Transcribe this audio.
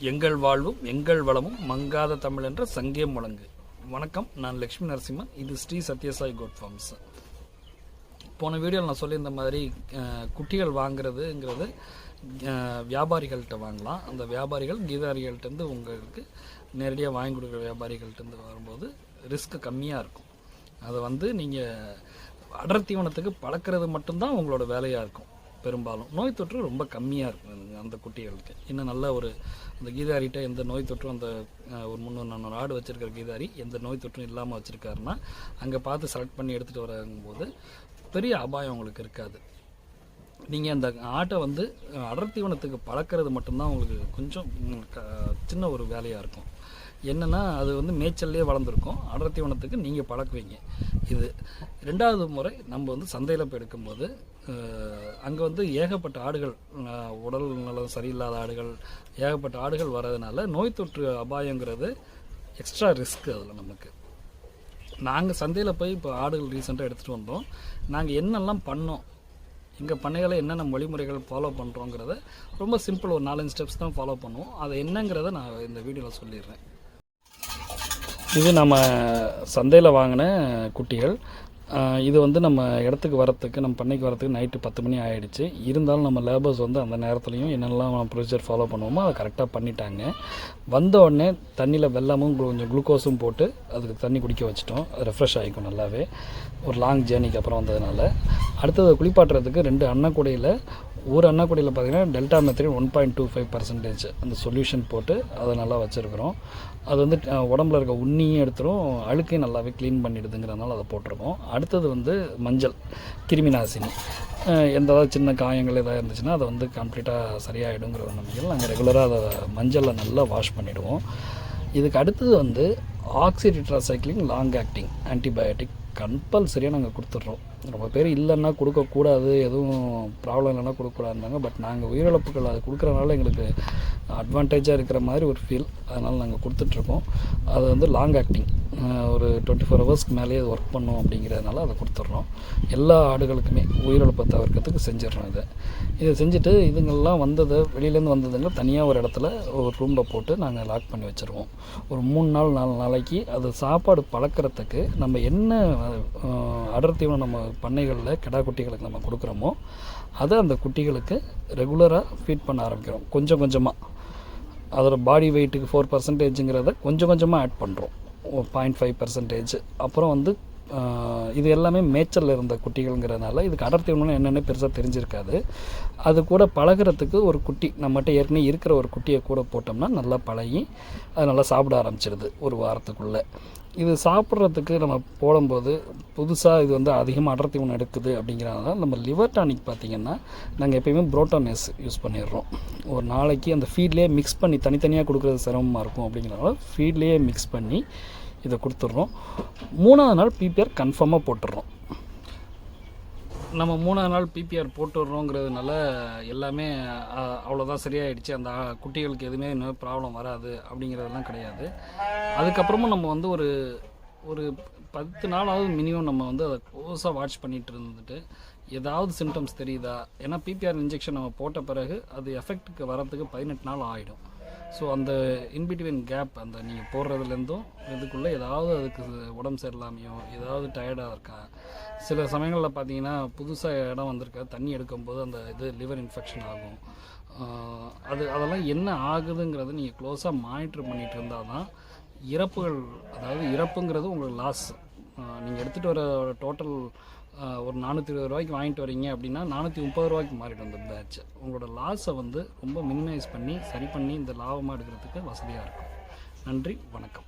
எங்கள் வாழ்வும் எங்கள் வளமும் மங்காத தமிழ் என்ற சங்கே முழங்கு. வணக்கம், நான் லக்ஷ்மி நரசிம்மன். இது ஸ்ரீ சத்யசாய் கோட் ஃபார்ம்ஸ். போன வீடியோவில் நான் சொல்லியிருந்த மாதிரி குட்டிகள் வாங்குறதுங்கிறது வியாபாரிகள்கிட்ட வாங்கலாம். அந்த வியாபாரிகள் கீதாரிகள்கிட்டருந்து உங்களுக்கு நேரடியாக வாங்கி கொடுக்குற வியாபாரிகள்கிட்டருந்து வரும்போது ரிஸ்க் கம்மியாக இருக்கும். அதை நீங்கள் அடர் தீவனத்துக்கு பழக்கிறது மட்டும்தான் உங்களோட வேலையாக இருக்கும். பெரும்பாலும் நோய் தொற்று ரொம்ப கம்மியாக இருக்கும் அந்த குட்டிகளுக்கு. இன்னும் நல்ல அந்த கீதாரிகிட்ட எந்த நோய் தொற்றும், அந்த ஒரு 300-400 ஆடு வச்சுருக்கிற கீதாரி எந்த நோய் தொற்றும் இல்லாமல் வச்சுருக்காருன்னா அங்கே பார்த்து செலக்ட் பண்ணி எடுத்துகிட்டு வரும்போது பெரிய அபாயம் உங்களுக்கு இருக்காது. நீங்கள் அந்த ஆட்டை அடர் தீவனத்துக்கு பழக்கிறது மட்டும்தான் உங்களுக்கு கொஞ்சம் சின்ன ஒரு வேலையாக இருக்கும். என்னென்னா அது மேய்ச்சல்லே வளர்ந்துருக்கும். அடர் தீவனத்துக்கு நீங்கள் பழக்குவீங்க. இது ரெண்டாவது முறை நம்ம சந்தையில் போய் எடுக்கும்போது அங்கே ஏகப்பட்ட ஆடுகள், உடல் நலம் சரியில்லாத ஆடுகள், ஏகப்பட்ட ஆடுகள் வர்றதுனால நோய் தொற்று அபாயங்கிறது எக்ஸ்ட்ரா ரிஸ்க். அதில் நமக்கு நாங்கள் சந்தையில் போய் இப்போ ஆடுகள் ரீசெண்டாக எடுத்துகிட்டு வந்தோம். நாங்கள் என்னெல்லாம் பண்ணோம், எங்கள் பண்ணைகளை என்னென்ன வழிமுறைகள் ஃபாலோ பண்ணுறோங்கிறத ரொம்ப சிம்பிள், ஒரு 4-5 ஸ்டெப்ஸ் தான் ஃபாலோ பண்ணுவோம். அதை என்னங்கிறத நான் இந்த வீடியோவில் சொல்லிடுறேன். இது நம்ம சந்தையில் வாங்கின குட்டிகள். இது நம்ம இடத்துக்கு வரத்துக்கு, நம்ம பண்ணைக்கு வரத்துக்கு நைட்டு 10 மணி ஆகிடுச்சு. இருந்தாலும் நம்ம லேபர்ஸ் அந்த நேரத்துலையும் என்னெல்லாம் ப்ரொசீஜர் ஃபாலோ பண்ணுவோமோ அதை கரெக்டாக பண்ணிட்டாங்க. வந்த உடனே தண்ணியில் வெல்லமும் கொஞ்சம் குளுக்கோஸும் போட்டு அதுக்கு தண்ணி குடிக்க வச்சிட்டோம். ரெஃப்ரெஷ் ஆகிக்கும் நல்லாவே, ஒரு லாங் ஜேர்னிக்கு அப்புறம் வந்ததுனால. அடுத்தது குளிப்பாட்டுறதுக்கு 2 அன்னக்கூடையில், ஒரு அன்னக்கூடையில் பார்த்திங்கன்னா டெல்டா மெத்திரின் 1.25% அந்த சொல்யூஷன் போட்டு அதை நல்லா வச்சுருக்குறோம். அது உடம்புல இருக்க உண்ணியும் எடுத்துரும், அழுக்கையும் நல்லாவே க்ளீன் பண்ணிடுதுங்கிறதுனால அதை போட்டிருக்கோம். அடுத்தது மஞ்சள் கிருமி நாசினி. எதாவது சின்ன காயங்கள் எதாவது இருந்துச்சுன்னா அதை கம்ப்ளீட்டாக சரியாயிடுங்கிற ஒரு நம்பிக்கையில் நாங்கள் ரெகுலராக அதை மஞ்சளில் நல்லா வாஷ் பண்ணிவிடுவோம். இதுக்கு அடுத்தது ஆக்சிடெட்ராசைக்ளின் லாங் ஆக்டிங் ஆன்டிபயோட்டிக் கம்பல்சரியாக நாங்கள் கொடுத்துட்றோம். ரொம்ப பேர் இல்லைன்னா கொடுக்கக்கூடாது, எதுவும் ப்ராப்ளம் இல்லைன்னா கொடுக்கக்கூடாதுனாங்க. பட் நாங்கள் உயிரிழப்புகள் அது கொடுக்குறனால எங்களுக்கு அட்வான்டேஜாக இருக்கிற மாதிரி ஒரு ஃபீல். அதனால் நாங்கள் கொடுத்துட்ருக்கோம். அது லாங் ஆக்டிங், ஒரு 24 ஹவர்ஸ்க்கு மேலேயே அது ஒர்க் பண்ணும் அப்படிங்கிறதுனால அதை கொடுத்துட்றோம். எல்லா ஆடுகளுக்குமே உயிரிழப்பை தவிர்க்கிறதுக்கு செஞ்சிடறோம். இதை செஞ்சுட்டு இதுங்கெல்லாம் வெளியிலேருந்து வந்ததுங்க தனியாக ஒரு இடத்துல ஒரு ரூமில் போட்டு நாங்கள் லாக் பண்ணி வச்சுருவோம். ஒரு 3-4 நாளைக்கு அது சாப்பாடு பழக்கிறதுக்கு நம்ம என்ன அடர் தீவனம் நம்ம பண்ணைகளில் கிடா குட்டிகளுக்கு நம்ம கொடுக்குறோமோ அதை அந்த குட்டிகளுக்கு ரெகுலராக ஃபீட் பண்ண ஆரம்பிக்கிறோம். கொஞ்சம் கொஞ்சமாக அதோட பாடி வெயிட்டுக்கு 4%ங்கிறத கொஞ்சம் கொஞ்சமாக ஆட் பண்ணுறோம். 0.5%. அப்புறம் இது எல்லாமே மேய்ச்சலில் இருந்த குட்டிகள்ங்கிறதுனால இதுக்கு அடர் தீவனம் என்னென்ன பெருசாக தெரிஞ்சிருக்காது. அது கூட பழகிறதுக்கு ஒரு குட்டி நம்மகிட்ட ஏற்கனவே இருக்கிற ஒரு குட்டியை கூட போட்டோம்னா நல்லா பழகி அது நல்லா சாப்பிட ஆரம்பிச்சிடுது ஒரு வாரத்துக்குள்ளே. இது சாப்பிட்றதுக்கு நம்ம போடும்போது புதுசாக இது அதிகமாக அடர் தீவனம் எடுக்குது அப்படிங்கிறதுனால நம்ம லிவர் டானிக் பார்த்திங்கன்னா நாங்கள் எப்போயுமே புரோட்டோனேஸ் யூஸ் பண்ணிடுறோம். ஒரு நாளைக்கு அந்த ஃபீட்லேயே மிக்ஸ் பண்ணி தனித்தனியாக கொடுக்குறது சிரமமாக இருக்கும் அப்படிங்கிறதுனால ஃபீட்லேயே மிக்ஸ் பண்ணி இதை கொடுத்துட்றோம். 3ஆவது நாள் பிபிஆர் கன்ஃபார்மாக போட்டுடுறோம். நம்ம 3ஆவது நாள் பிபிஆர் போட்டுடுறோங்கிறதுனால எல்லாமே அவ்வளோதான் சரியாயிடுச்சு, அந்த குட்டிகளுக்கு எதுவுமே இன்னும் ப்ராப்ளம் வராது அப்படிங்கிறதெல்லாம் கிடையாது. அதுக்கப்புறமும் நம்ம ஒரு 10 நாளாவது மினிமம் நம்ம அதை க்ளோஸாக வாட்ச் பண்ணிகிட்டு இருந்துட்டு ஏதாவது சிம்டம்ஸ் தெரியுதா. ஏன்னா பிபிஆர் இன்ஜெக்ஷன் நம்ம போட்ட பிறகு அது எஃபெக்ட்டுக்கு வரத்துக்கு 18 நாள் ஆகிடும். ஸோ அந்த இன்பிட்வீன் கேப், அந்த நீங்கள் போடுறதுலேருந்தும் இதுக்குள்ளே ஏதாவது அதுக்கு உடம்பு சரியில்லாமையோ ஏதாவது டயர்டாக இருக்கா. சில சமயங்களில் பார்த்தீங்கன்னா புதுசாக இடம் வந்திருக்கா, தண்ணி எடுக்கும்போது அந்த லிவர் இன்ஃபெக்ஷன் ஆகும். அதெல்லாம் என்ன ஆகுதுங்கிறத நீங்கள் க்ளோஸாக மானிட்டர் பண்ணிகிட்டு இருந்தால் தான் இறப்புகள், அதாவது இறப்புங்கிறது உங்களுக்கு லாஸ். நீங்கள் எடுத்துகிட்டு வர டோட்டல் ஒரு 420 ரூபாய்க்கு வாங்கிட்டு வரீங்க அப்படின்னா 430 ரூபாய்க்கு மாறிடும் அந்த பேட்ச். உங்களோட லாஸை ரொம்ப மினிமைஸ் பண்ணி சரி பண்ணி இந்த லாபமாக எடுக்கிறதுக்கு வசதியாக இருக்கும். நன்றி, வணக்கம்.